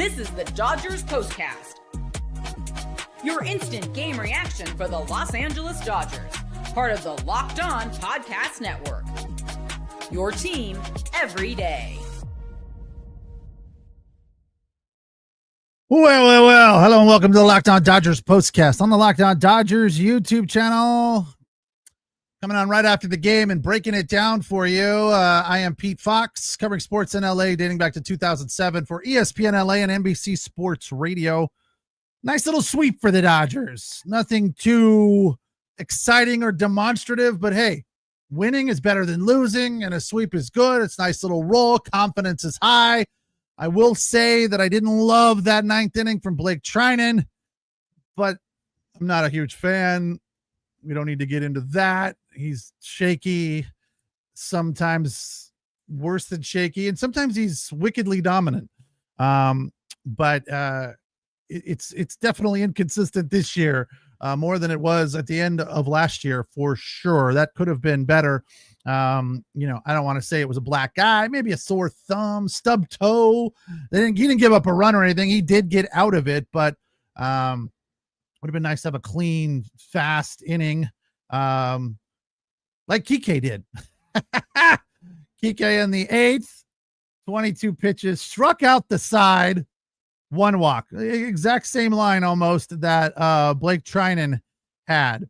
This is the Dodgers POSTCAST, your instant game reaction for the Los Angeles Dodgers, part of the Locked On Podcast Network. Your team every day. Well. Hello and welcome to the Locked On Dodgers POSTCAST on the Locked On Dodgers YouTube channel. Coming on right after the game and breaking it down for you. I am Pete Fox, covering sports in LA dating back to 2007 for ESPN LA and NBC Sports Radio. Nice little sweep for the Dodgers. Nothing too exciting or demonstrative, but hey, winning is better than losing, and a sweep is good. It's a nice little roll. Confidence is high. I will say that I didn't love that ninth inning from Blake Treinen, but I'm not a huge fan. We don't need to get into that. He's shaky, sometimes worse than shaky, and sometimes he's wickedly dominant. But it's definitely inconsistent this year, more than it was at the end of last year for sure. That could have been better. I don't want to say it was a black eye, maybe a sore thumb, stub toe. He didn't give up a run or anything. He did get out of it, but would have been nice to have a clean, fast inning. Like Kike did. Kike in the eighth, 22 pitches, struck out the side, one walk. Exact same line almost that Blake Treinen had.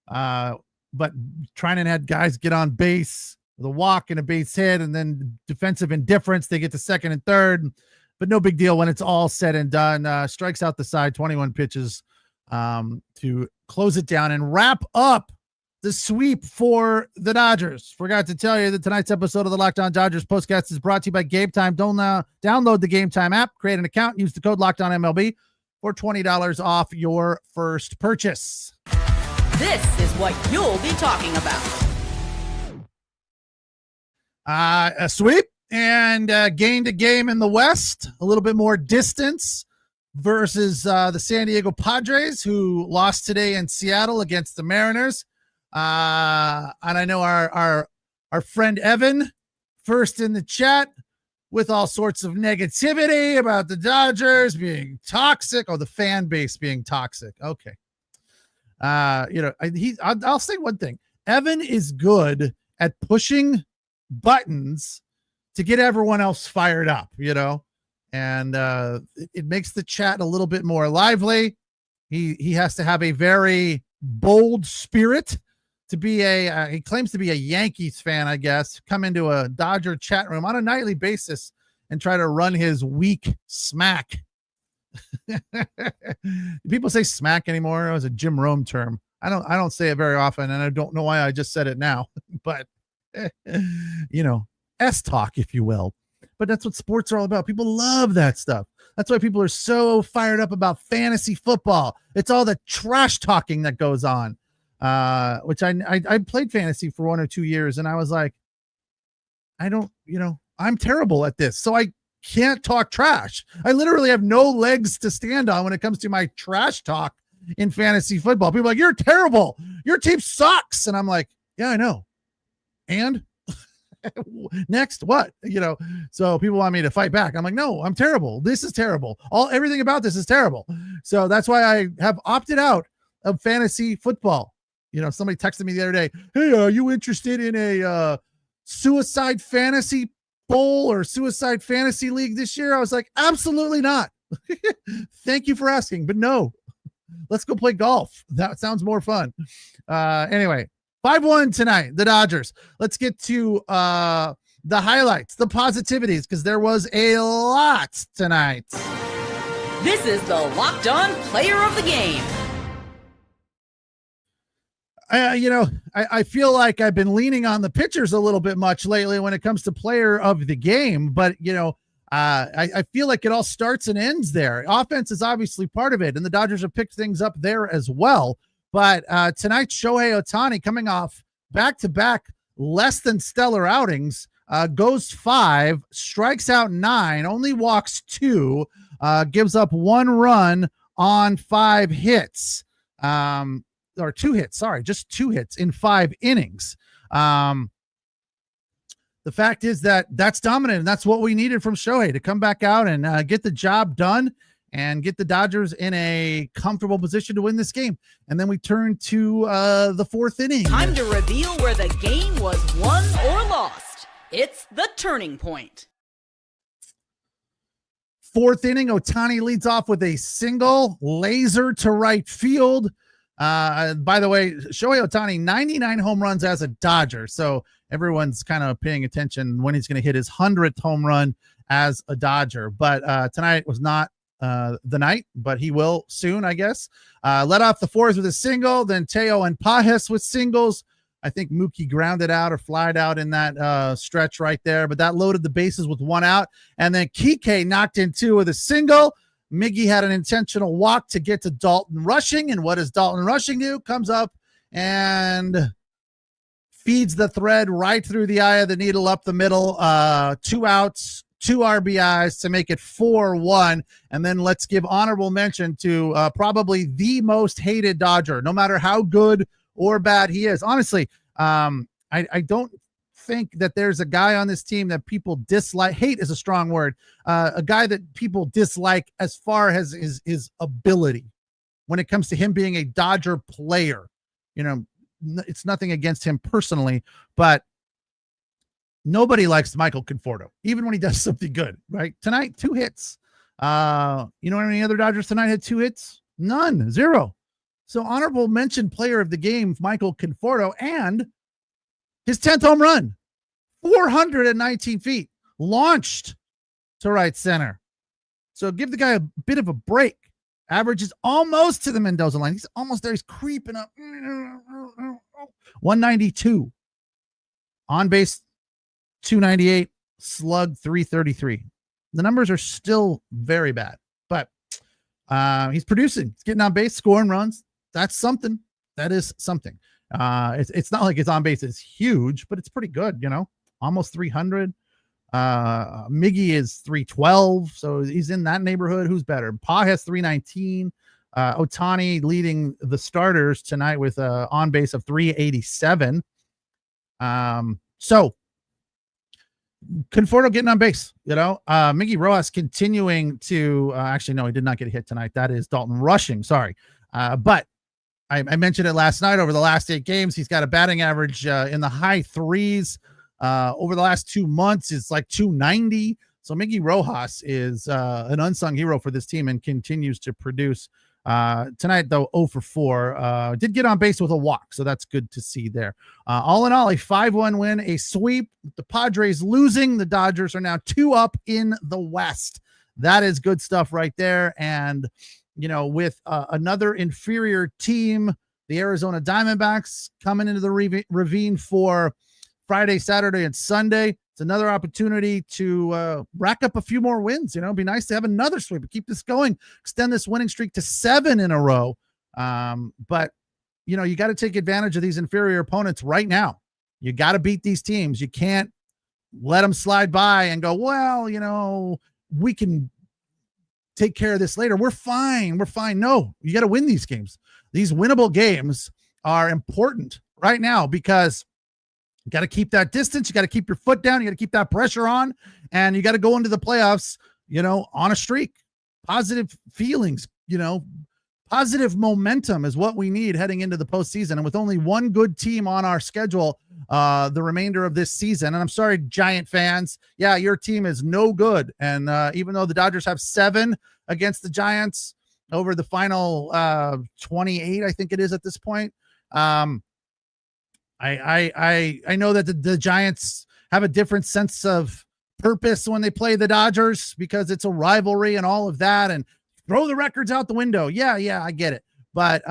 But Treinen had guys get on base with a walk and a base hit, and then defensive indifference. They get to second and third, but no big deal when it's all said and done. Strikes out the side, 21 pitches to close it down and wrap up the sweep for the Dodgers. Forgot to tell you that tonight's episode of the Locked On Dodgers POSTCAST is brought to you by Gametime. Download the Gametime app, create an account, use the code LOCKEDONMLB for $20 off your first purchase. This is what you'll be talking about. A sweep and gained a game in the West, a little bit more distance versus the San Diego Padres, who lost today in Seattle against the Mariners. And I know our friend Evan, first in the chat, with all sorts of negativity about the Dodgers being toxic, or the fan base being toxic. Okay. I'll say one thing. Evan is good at pushing buttons to get everyone else fired up, and it makes the chat a little bit more lively. He has to have a very bold spirit to be he claims to be a Yankees fan, I guess, come into a Dodger chat room on a nightly basis and try to run his weak smack. People say smack anymore? It was a Jim Rome term. I don't say it very often, and I don't know why I just said it now, but S talk, if you will. But that's what sports are all about. People love that stuff. That's why people are so fired up about fantasy football. It's all the trash talking that goes on, which I played fantasy for 1 or 2 years, and I was like, I'm terrible at this. So I can't talk trash. I literally have no legs to stand on when it comes to my trash talk in fantasy football. People are like, you're terrible. Your team sucks. And I'm like, yeah, I know. And next, what? So people want me to fight back. I'm like, no, I'm terrible. This is terrible. Everything about this is terrible. So that's why I have opted out of fantasy football. Somebody texted me the other day, hey, are you interested in a suicide fantasy bowl or suicide fantasy league this year? I was like, absolutely not. Thank you for asking, but no. Let's go play golf. That sounds more fun. Anyway, 5-1 tonight, the Dodgers. Let's get to the highlights, the positivities, because there was a lot tonight. This is the Locked On Player of the Game. I feel like I've been leaning on the pitchers a little bit much lately when it comes to player of the game, but I feel like it all starts and ends there. Offense is obviously part of it, and the Dodgers have picked things up there as well. But tonight, Shohei Ohtani, coming off back-to-back less than stellar outings, goes 5, strikes out 9, only walks 2, gives up 1 run on 5 hits. Or 2 hits, sorry, just 2 hits in 5 innings. The the fact is that that's dominant, and that's what we needed from Shohei to come back out and get the job done and get the Dodgers in a comfortable position to win this game. And then we turn to the fourth inning. Time to reveal where the game was won or lost. It's the turning point. Fourth inning, Ohtani leads off with a single, laser to right field. By the way, Shohei Ohtani, 99 home runs as a Dodger. So everyone's kind of paying attention when he's going to hit his 100th home run as a Dodger. But tonight was not the night, but he will soon, I guess. Led off the fourth with a single, then Teo and Pajes with singles. I think Mookie grounded out or flied out in that stretch right there, but that loaded the bases with one out. And then Kike knocked in two with a single. Miggy had an intentional walk to get to Dalton Rushing. And what does Dalton Rushing do? Comes up and feeds the thread right through the eye of the needle up the middle. 2 outs, 2 RBIs to make it 4-1. And then let's give honorable mention to probably the most hated Dodger, no matter how good or bad he is. Honestly, I don't think that there's a guy on this team that people dislike. Hate is a strong word. A guy that people dislike as far as his ability when it comes to him being a Dodger player. You know, it's nothing against him personally, but nobody likes Michael Conforto, even when he does something good, right? Tonight, 2 hits. You know how many other Dodgers tonight had 2 hits? None, 0. So honorable mention player of the game, Michael Conforto, and his 10th home run, 419 feet, launched to right center. So give the guy a bit of a break. Average is almost to the Mendoza line. He's almost there. He's creeping up. 192. On base, 298. Slug, 333. The numbers are still very bad, but he's producing. He's getting on base, scoring runs. That's something. That is something. It's not like his on base is huge, but it's pretty good, you know, almost 300. Miggy is 312, so he's in that neighborhood. Who's better? Pajes 319. Ohtani leading the starters tonight with on base of 387. So Conforto getting on base, you know. Miggy Rojas continuing to actually no, he did not get a hit tonight. That is Dalton Rushing. Sorry, but I mentioned it last night. Over the last 8 games, he's got a batting average in the high 3s. Over the last 2 months, it's like 290. So Miggy Rojas is an unsung hero for this team and continues to produce. Tonight, though, 0 for 4. Did get on base with a walk, so that's good to see there. All in all, a 5-1 win, a sweep. The Padres losing. The Dodgers are now 2 up in the West. That is good stuff right there. And you know, with another inferior team, the Arizona Diamondbacks coming into the ravine for Friday, Saturday, and Sunday. It's another opportunity to rack up a few more wins. You know, it'd be nice to have another sweep, keep this going, extend this winning streak to 7 in a row. But, you know, you got to take advantage of these inferior opponents right now. You got to beat these teams. You can't let them slide by and go, well, you know, we can take care of this later. We're fine. We're fine. No, you got to win these games. These winnable games are important right now because you got to keep that distance. You got to keep your foot down. You got to keep that pressure on, and you got to go into the playoffs, you know, on a streak. Positive feelings, you know, positive momentum is what we need heading into the postseason. And with only one good team on our schedule, the remainder of this season, and I'm sorry, Giant fans, yeah, your team is no good. And even though the Dodgers have 7 against the Giants over the final 28, I think it is at this point. I know that the Giants have a different sense of purpose when they play the Dodgers because it's a rivalry and all of that, and throw the records out the window. Yeah, I get it. But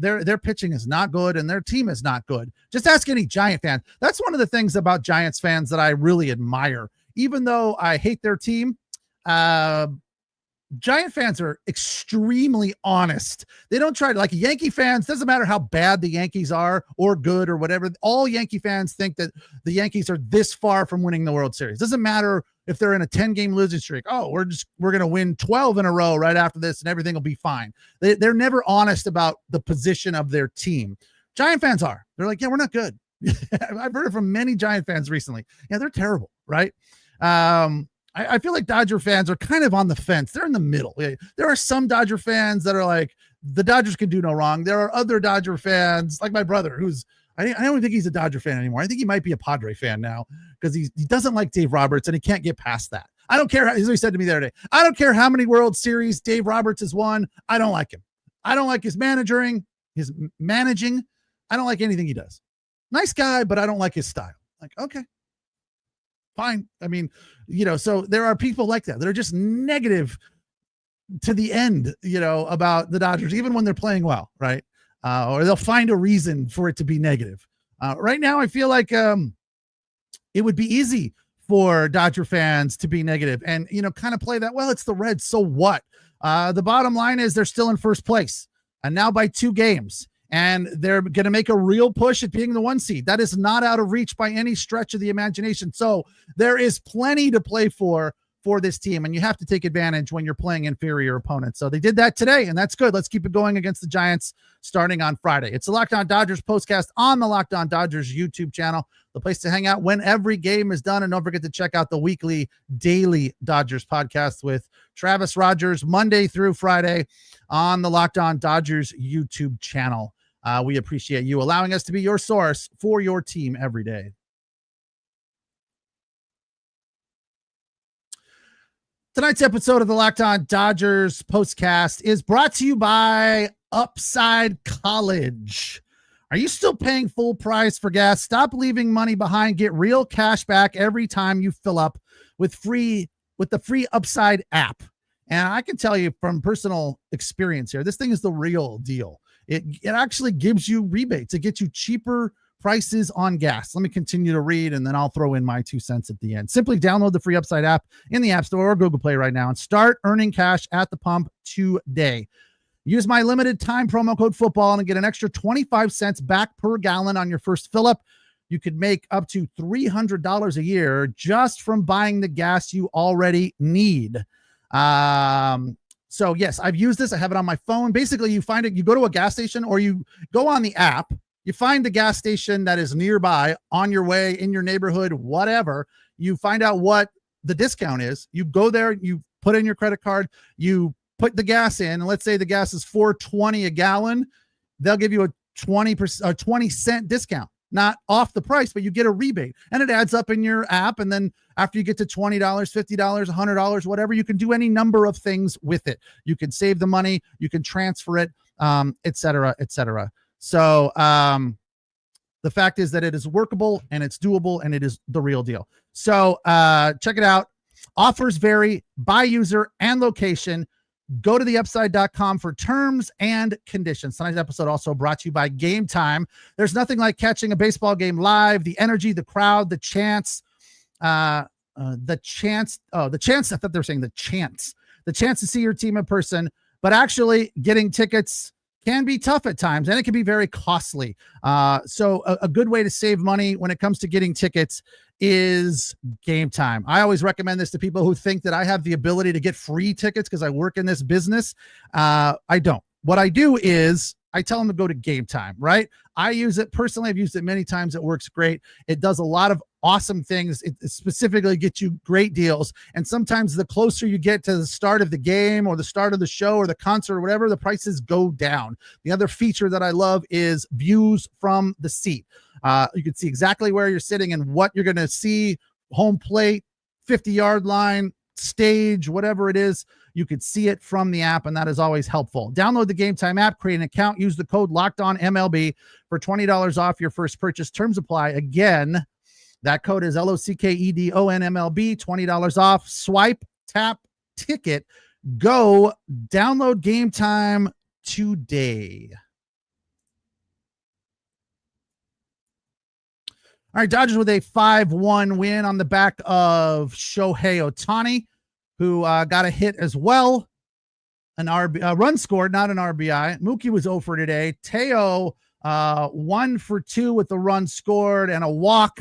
their pitching is not good and their team is not good. Just ask any Giant fan. That's one of the things about Giants fans that I really admire. Even though I hate their team, Giant fans are extremely honest. They don't try to, like Yankee fans, doesn't matter how bad the Yankees are or good or whatever. All Yankee fans think that the Yankees are this far from winning the World Series. Doesn't matter if they're in a 10-game losing streak. Oh, we're going to win 12 in a row right after this and everything will be fine. They're never honest about the position of their team. Giant fans are. They're like, yeah, we're not good. I've heard it from many Giant fans recently. Yeah, they're terrible, right? I feel like Dodger fans are kind of on the fence. They're in the middle. There are some Dodger fans that are like, the Dodgers can do no wrong. There are other Dodger fans, like my brother, who's, I don't think he's a Dodger fan anymore. I think he might be a Padre fan now because he doesn't like Dave Roberts and he can't get past that. I don't care. As he said to me the other day, I don't care how many World Series Dave Roberts has won. I don't like him. I don't like his managing. I don't like anything he does. Nice guy, but I don't like his style. Like, okay, fine. I mean, so there are people like that are just negative to the end, about the Dodgers, even when they're playing well, right? Or they'll find a reason for it to be negative. Right now, I feel like it would be easy for Dodger fans to be negative and, kind of play that, well, it's the Reds, so what? The bottom line is they're still in first place and now by 2 games. And they're going to make a real push at being the 1 seed. That is not out of reach by any stretch of the imagination. So there is plenty to play for this team, and you have to take advantage when you're playing inferior opponents. So they did that today, and that's good. Let's keep it going against the Giants starting on Friday. It's the Locked On Dodgers postcast on the Locked On Dodgers YouTube channel, the place to hang out when every game is done. And don't forget to check out the weekly daily Dodgers podcast with Travis Rogers Monday through Friday on the Locked On Dodgers YouTube channel. We appreciate you allowing us to be your source for your team every day. Tonight's episode of the Locked On Dodgers postcast is brought to you by Upside College. Are you still paying full price for gas? Stop leaving money behind. Get real cash back every time you fill up with the free Upside app. And I can tell you from personal experience here, this thing is the real deal. It actually gives you rebates. It gets you cheaper prices on gas. Let me continue to read, and then I'll throw in my 2 cents at the end. Simply download the free Upside app in the App Store or Google Play right now and start earning cash at the pump today. Use my limited time promo code football and get an extra 25 cents back per gallon on your first fill up. You could make up to $300 a year just from buying the gas you already need. So yes, I've used this. I have it on my phone. Basically, you find it, you go to a gas station or you go on the app, you find the gas station that is nearby on your way in your neighborhood, whatever. You find out what the discount is. You go there, you put in your credit card, you put the gas in, and let's say the gas is $4.20 a gallon. They'll give you a 20% discount. Not off the price, but you get a rebate and it adds up in your app. And then after you get to $20, $50, $100, whatever, you can do any number of things with it. You can save the money, you can transfer it, et cetera, et cetera. So the fact is that it is workable and it's doable and it is the real deal. So check it out. Offers vary by user and location. Go to theupside.com for terms and conditions. Tonight's episode also brought to you by Gametime. There's nothing like catching a baseball game live. The energy, the crowd, the chance to see your team in person, but actually getting tickets can be tough at times and it can be very costly. So a good way to save money when it comes to getting tickets is Gametime. I always recommend this to people who think that I have the ability to get free tickets because I work in this business. I don't. What I do is I tell them to go to Gametime, right? I use it personally. I've used it many times. It works great. It does a lot of awesome things. It specifically gets you great deals. And sometimes the closer you get to the start of the game or the start of the show or the concert or whatever, the prices go down. The other feature that I love is views from the seat. You can see exactly where you're sitting and what you're going to see, home plate, 50-yard line, stage, whatever it is. You could see it from the app, and that is always helpful. Download the Gametime app, create an account, use the code LOCKEDONMLB for $20 off your first purchase. Terms apply. Again, that code is LOCKEDONMLB, $20 off. Swipe, tap, ticket. Go download Gametime today. All right, Dodgers with a 5-1 win on the back of Shohei Ohtani, who got a hit as well. A run scored, not an RBI. Mookie was 0 for today. Teo 1 for 2 with the run scored and a walk.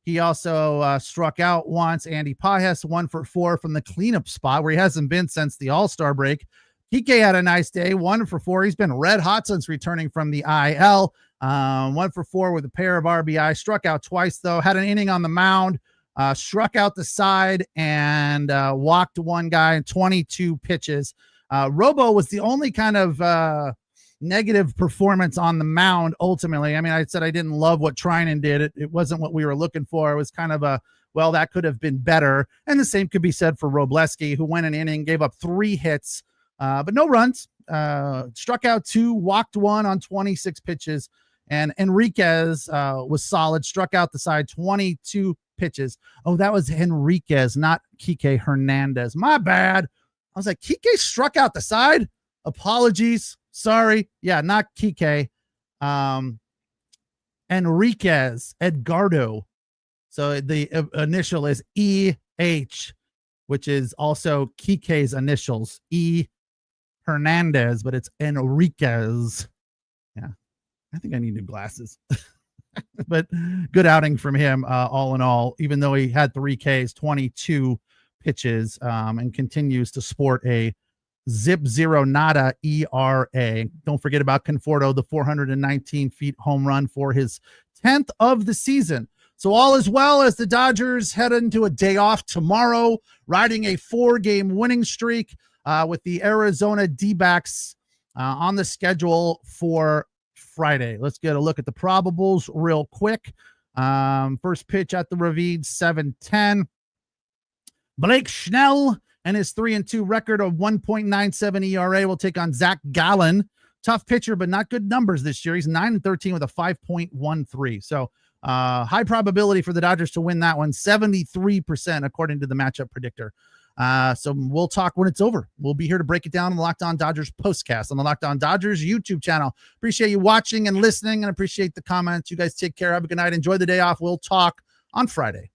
He also struck out once. Andy Pajes 1 for 4 from the cleanup spot where he hasn't been since the All-Star break. Kike had a nice day, 1 for 4. He's been red hot since returning from the IL. 1 for 4 with a pair of RBI. Struck out twice, though. Had an inning on the mound. Struck out the side and walked one guy in 22 pitches. Robo was the only kind of negative performance on the mound ultimately. I mean, I said I didn't love what Trinan did. It wasn't what we were looking for. It was kind of that could have been better. And the same could be said for Robleski, who went an inning, gave up 3 hits, but no runs. Struck out 2, walked 1 on 26 pitches. And Enriquez was solid, struck out the side, 22 pitches. Oh, that was Enriquez, not Kike Hernandez. My bad. I was like, Kike struck out the side? Apologies. Sorry. Yeah, not Kike. Enriquez, Edgardo. So the initial is E-H, which is also Kike's initials, E. Hernandez, but it's Enriquez. Yeah, I think I need new glasses. But good outing from him, all in all, even though he had 3 Ks, 22 pitches, and continues to sport a .0 nada ERA. Don't forget about Conforto, the 419 feet home run for his 10th of the season. So all is well as the Dodgers head into a day off tomorrow, riding a 4-game winning streak with the Arizona D-backs on the schedule for Friday. Let's get a look at the probables real quick. First pitch at the Ravine, 7:10. Blake Snell and his 3-2 record of 1.97 ERA will take on Zach Gallen. Tough pitcher, but not good numbers this year. He's 9-13 with a 5.13. So high probability for the Dodgers to win that one, 73% according to the matchup predictor. So we'll talk when it's over. We'll be here to break it down on the Locked On Dodgers postcast on the Locked On Dodgers YouTube channel. Appreciate you watching and listening and appreciate the comments. You guys take care. Have a good night. Enjoy the day off. We'll talk on Friday.